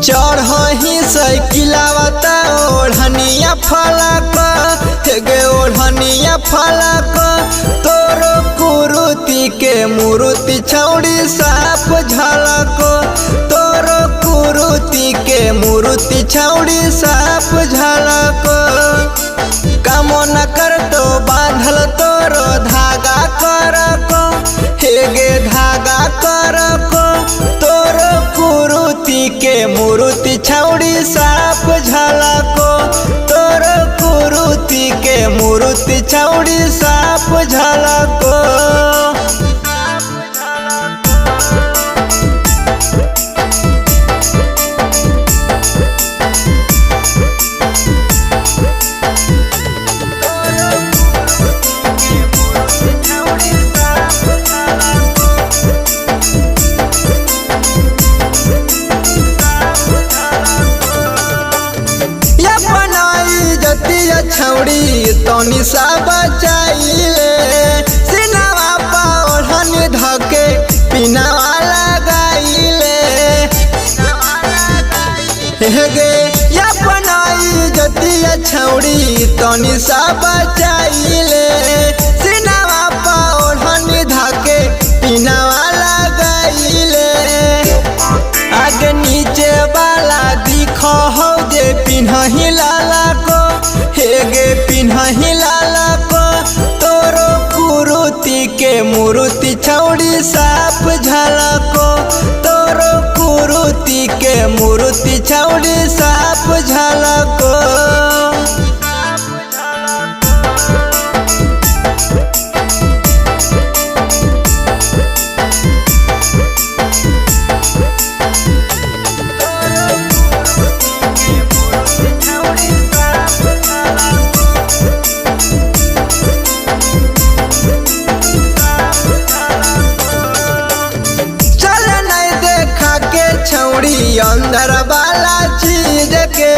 चढ़ही साइकिलावता ओढ़निया फलक गे ओढ़निया फलक तोरो कुरुति के मुरुति छौड़ी साफ झलक तोरो कुरुति के मुरुति छौड़ी साफ झलक कामो न कर तो बांधल तोरो धागा करक हेगे धागा करक तोरो कुरुति के मुरुति छौड़ी साफ झलको तोरो कुरुति के मुरुति छौड़ी साफ झलको। छौड़ी तनी सा बचाइले सिनावा पाओढ़न धके पिनावा लगाइले हेगे अपनाई जतिया छौड़ी तनी सा बचाइले सिनावा पाओढ़न धके पिनावा लगाइले आगे नीचे वाला दिखो हो जे पिन्हही लाला को हेगे पिन्हही लाला को तोरो कुरुति के मुरुति छौड़ी साफ झलको तोरो कुरुति के मुरुति छौड़ी साफ झलको। अंदर वाला चीज के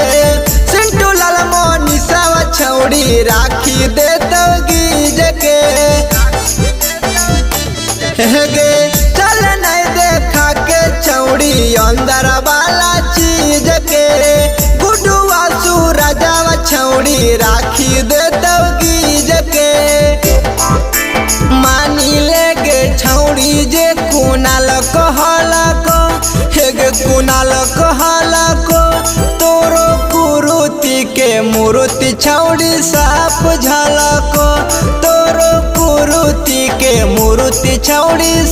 सिंटू लाल मोनी सावा छौड़ी राखी दे तो गीज के हेगे चल नहीं देखा के छौड़ी अंदर वाला चीज के गुडुआ सूरजावा छौड़ी राखी दे तो गीज के मानी लेगे छौड़ी जे कुनाल कहलक हेगे कुनाल कहलक तोरो कुरुति के मुरुति छौड़ी साफ झलको तोरो कुरुति के मुरुति छौड़ी